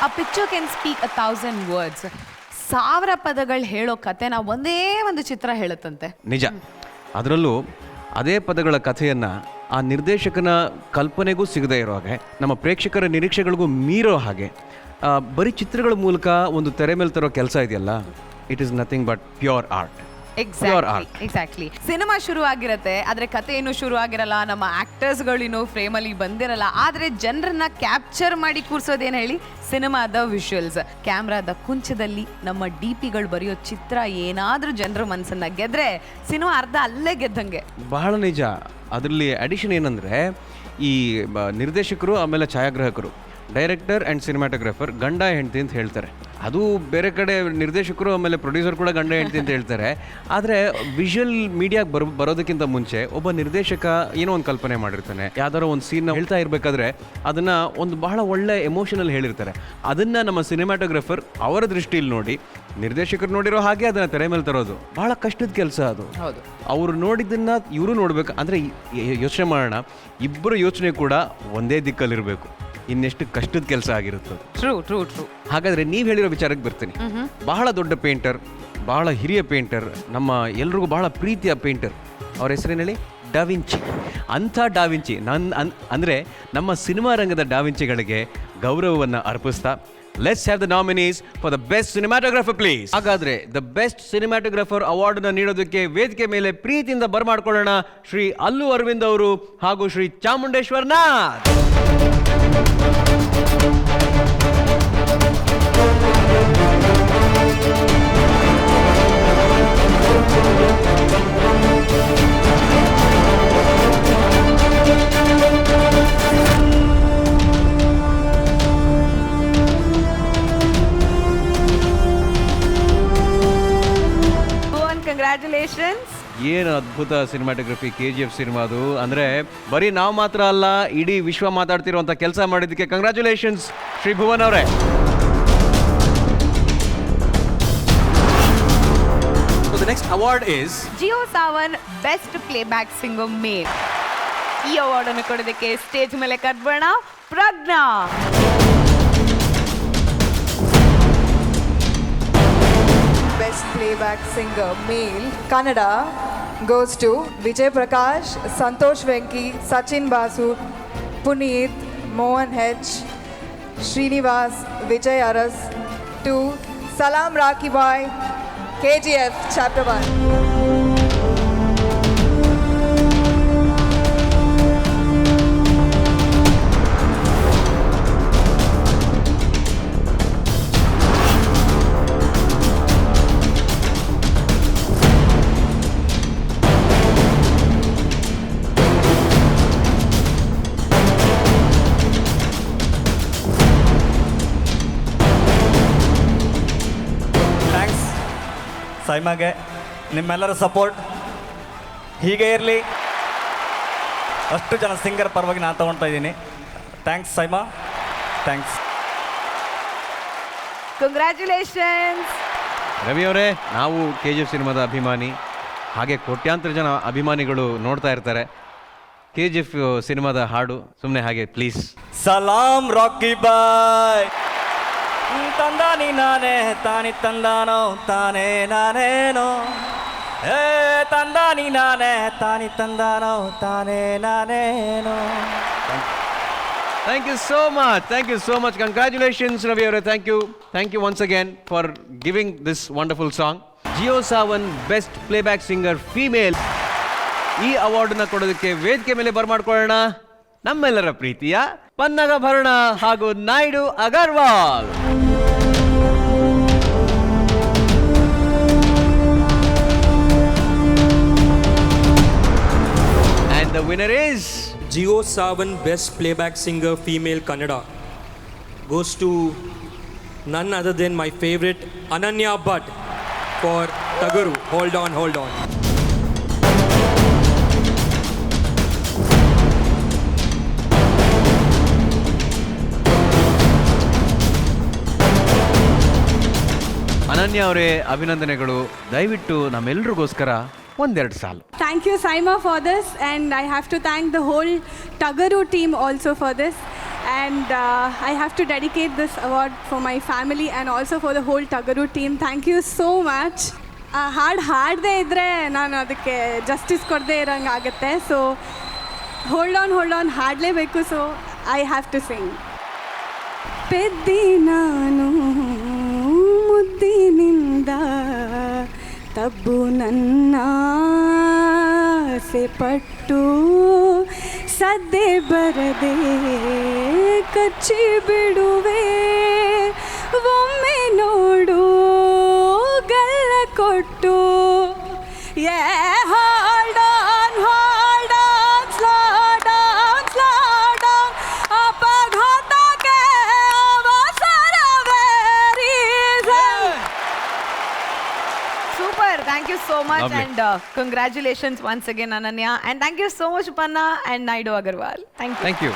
A picture can speak 1,000 words. 1000 ಪದಗಳು ಹೇಳೋ ಕಥೆನ ಒಂದೇ ಒಂದು ಚಿತ್ರ ಹೇಳುತ್ತಂತೆ. ನಿಜ. ಅದರಲ್ಲೂ ಅದೇ ಪದಗಳ ಕಥೆಯನ್ನು ಆ ನಿರ್ದೇಶಕನ ಕಲ್ಪನೆಗೂ ಸಿಗದೇ ಇರೋ ಹಾಗೆ, ನಮ್ಮ ಪ್ರೇಕ್ಷಕರ ನಿರೀಕ್ಷೆಗಳಿಗೂ ಮೀರೋ ಹಾಗೆ ಬರೀ ಚಿತ್ರಗಳ ಮೂಲಕ ಒಂದು ತೆರೆ ಮೇಲೆ ತರೋ ಕೆಲಸ ಇದೆಯಲ್ಲ, it is nothing but pure art. Exactly. Cinema ಶುರು ಆಗಿರತ್ತೆ, ಆದ್ರೆ ಕತೆ ಏನು ಶುರು ಆಗಿರಲ್ಲ, ನಮ್ಮ ಆಕ್ಟರ್ಸ್ಗಳು ಇನ್ನೂ ಫ್ರೇಮಲ್ಲಿ ಬಂದಿರಲ್ಲ. ಆದ್ರೆ ಜನರನ್ನ ಕ್ಯಾಪ್ಚರ್ ಮಾಡಿ ಕೂರ್ಸೋದೇನು ಹೇಳಿ, ಸಿನಿಮಾದ ವಿಷುವಲ್ಸ್. ಕ್ಯಾಮ್ರಾದ ಕುಂಚದಲ್ಲಿ ನಮ್ಮ DPಗಳು ಬರೆಯೋ ಚಿತ್ರ ಏನಾದ್ರೂ ಜನರ ಮನಸ್ಸನ್ನ ಗೆದ್ರೆ ಸಿನಿಮಾ ಅರ್ಧ ಅಲ್ಲೇ ಗೆದ್ದಂಗೆ. ಬಹಳ ನಿಜ. ಅದರಲ್ಲಿ ಅಡಿಷನ್ ಏನಂದರೆ, ಈ ನಿರ್ದೇಶಕರು ಆಮೇಲೆ ಛಾಯಾಗ್ರಾಹಕರು, ಡೈರೆಕ್ಟರ್ ಆ್ಯಂಡ್ ಸಿನಿಮಾಟೋಗ್ರಾಫರ್ ಗಂಡ ಹೆಂಡತಿ ಅಂತ ಹೇಳ್ತಾರೆ. ಅದು ಬೇರೆ ಕಡೆ ನಿರ್ದೇಶಕರು ಆಮೇಲೆ ಪ್ರೊಡ್ಯೂಸರ್ ಕೂಡ ಗಂಡ ಹೆಂಡತಿ ಅಂತ ಹೇಳ್ತಾರೆ. ಆದರೆ ವಿಷುವಲ್ ಮೀಡಿಯಾಗೆ ಬರೋದಕ್ಕಿಂತ ಮುಂಚೆ ಒಬ್ಬ ನಿರ್ದೇಶಕ ಏನೋ ಒಂದು ಕಲ್ಪನೆ ಮಾಡಿರ್ತಾನೆ. ಯಾವ್ದಾರೋ ಒಂದು ಸೀನ್ ಹೇಳ್ತಾ ಇರಬೇಕಾದ್ರೆ ಅದನ್ನು ಒಂದು ಬಹಳ ಒಳ್ಳೆ ಎಮೋಷನಲ್ ಹೇಳಿರ್ತಾರೆ. ಅದನ್ನು ನಮ್ಮ ಸಿನಿಮಾಟೋಗ್ರಾಫರ್ ಅವರ ದೃಷ್ಟಿಯಲ್ಲಿ ನೋಡಿ, ನಿರ್ದೇಶಕರು ನೋಡಿರೋ ಹಾಗೆ ಅದನ್ನು ತೆರೆ ಮೇಲೆ ತರೋದು ಬಹಳ ಕಷ್ಟದ ಕೆಲಸ. ಅದು ಹೌದು. ಅವರು ನೋಡಿದ್ದನ್ನ ಇವರು ನೋಡ್ಬೇಕು ಅಂದರೆ ಯೋಚನೆ ಮಾಡೋಣ, ಇಬ್ಬರು ಯೋಚನೆ ಕೂಡ ಒಂದೇ ದಿಕ್ಕಲ್ಲಿರಬೇಕು. ಇನ್ನೆಷ್ಟು ಕಷ್ಟದ ಕೆಲಸ ಆಗಿರುತ್ತದೆ. ಟ್ರೂ. ಹಾಗಾದ್ರೆ ನೀವು ಹೇಳಿರೋ ವಿಚಾರಕ್ಕೆ ಬರ್ತೀನಿ. ಬಹಳ ದೊಡ್ಡ ಪೇಂಟರ್, ಬಹಳ ಹಿರಿಯ ಪೇಂಟರ್, ನಮ್ಮ ಎಲ್ರಿಗೂ ಬಹಳ ಪ್ರೀತಿಯ ಪೇಂಟರ್, ಅವ್ರ ಹೆಸರೇನು ಹೇಳಿ? ಡಾವಿಂಚಿ. ಅಂಥ ಡಾವಿಂಚಿ ಅಂದರೆ ನಮ್ಮ ಸಿನಿಮಾ ರಂಗದ ಡಾವಿಂಚಿಗಳಿಗೆ ಗೌರವವನ್ನು ಅರ್ಪಿಸ್ತಾ, let's have the nominees for the best cinematographer please. ಹಾಗಾದ್ರೆ ದ ಬೆಸ್ಟ್ ಸಿನಿಮಾಟೋಗ್ರಾಫರ್ ಅವಾರ್ಡ್ನ ನೀಡೋದಕ್ಕೆ ವೇದಿಕೆ ಮೇಲೆ ಪ್ರೀತಿಯಿಂದ ಬರಮಾಡ್ಕೊಳ್ಳೋಣ ಶ್ರೀ ಅಲ್ಲು ಅರವಿಂದ್ ಅವರು ಹಾಗೂ ಶ್ರೀ ಚಾಮುಂಡೇಶ್ವರ್ ನಾಥ್. ಕಂಗ್ರ್ಯಾಚುಲೇಷನ್ಸ್. ಏನು ಅದ್ಭುತ ಸಿನಿಮಾಟೋಗ್ರಫಿ KGF ಸಿನಿಮಾದು. ಅಂದರೆ ಬರೀ ನಾವು ಮಾತ್ರ ಅಲ್ಲ, ಇಡೀ ವಿಶ್ವ ಮಾತಾಡ್ತಿರುವಂಥ ಕೆಲಸ ಮಾಡಿದ್ದಕ್ಕೆ ಕಂಗ್ರ್ಯಾಚುಲೇಷನ್ಸ್ ಶ್ರೀ ಭುವನ್ ಅವರೇ. So the next award is Jio Saavn best playback singer male. ಈ ಅವಾರ್ಡ್ ಅನ್ನು ಕೊಡೋದಕ್ಕೆ ಸ್ಟೇಜ್ ಮೇಲೆ ಕರ್ಬೋಣ ಪ್ರಜ್ಞಾ. Best Playback Singer Male Kannada goes to Vijay Prakash, Santosh Venki, Sachin Basu, Puneet, Mohan H, Srinivas, Vijay Aras, to Salam Raki Boy, KGF Chapter 1. ಸೈಮಾಗೆ ನಿಮ್ಮೆಲ್ಲರ support ಹೀಗೆ ಇರಲಿ. ಅಷ್ಟು ಜನ singer ಪರವಾಗಿ ನಾನು ತೊಗೊಳ್ತಾ ಇದ್ದೀನಿ. Thanks SIIMA, thanks. Congratulations Ravi ಅವರೇ. ನಾವು KGF ಸಿನಿಮಾದ ಅಭಿಮಾನಿ, ಹಾಗೆ ಕೋಟ್ಯಾಂತರ ಜನ ಅಭಿಮಾನಿಗಳು ನೋಡ್ತಾ ಇರ್ತಾರೆ. KGF ಸಿನಿಮಾದ ಹಾಡು ಸುಮ್ಮನೆ ಹಾಗೆ ಪ್ಲೀಸ್. ಸಲಾಮ್ ರಾಕಿ ಬಾಯ್ ತಂದಾನಿ ನಾನೇ ತಾನಿ ತಂದಾನೋ ತಾನೇ ನಾನೇನೋ, ಏ ತಂದಾನಿ ನಾನೇ ತಾನಿ ತಂದಾನೋ ತಾನೇ ನಾನೇನೋ. Thank you so much. Congratulations Ravi avare. Thank you once again for giving this wonderful song. Jio Saavn best playback singer female ಈ ಅವಾರ್ಡ್ನ ಕೊಡೋದಕ್ಕೆ ವೇದಿಕೆ ಮೇಲೆ ಬರಮಾಡ್ಕೊಳ್ಳೋಣ ನಮ್ಮೆಲ್ಲರ ಪ್ರೀತಿಯ ಪನ್ನಗ ಭರಣ ಹಾಗೂ Naidu Agarwal. And the winner is Jio Saavn best playback singer female Kannada goes to none other than my favorite Ananya Bhatt for Tagaru. Hold on. ಅನನ್ಯ ಅವರೇ, ಅಭಿನಂದನೆಗಳು. ದಯವಿಟ್ಟು ನಮ್ಮೆಲ್ಲರಿಗೋಸ್ಕರ ಒಂದೆರಡು ಸಾಲು. Thank you Saima for this, and I have to thank the whole Tagaru team also for this. And I have to dedicate this award for my family and also for the whole Tagaru team. Thank you so much. ಹಾಡು ಹಾಡದೇ ಇದ್ದರೆ ನಾನು ಅದಕ್ಕೆ justice ಕೊಡದೇ ಇರೋಂಗೆ ಆಗುತ್ತೆ. So hold on ಹಾಡಲೇಬೇಕು. So I have to sing. ಪೆದ್ದಿ ನಾನು ಮುದ್ದಿನಿಂದ ತಬ್ಬು ನನ್ನ ಪಟ್ಟು ಸದ್ದೆ ಬರದೆ ಕಚ್ಚಿ ಬಿಡುವೆ. ಒಮ್ಮೆ ನೋಡು ಗಲ್ಲ ಕೊಟ್ಟು. ಹೋಲ್ಡ್ ಆನ್ ಸ್ಲೋ ಡೌನ್ ಅಪಘಾತಕ್ಕೆ ಅವಸರವೇ reason. Super. Thank you so much. Lovely. And congratulations once again, Ananya. And thank you so much, Panna and Naidu Agarwal. Thank you. Thank you.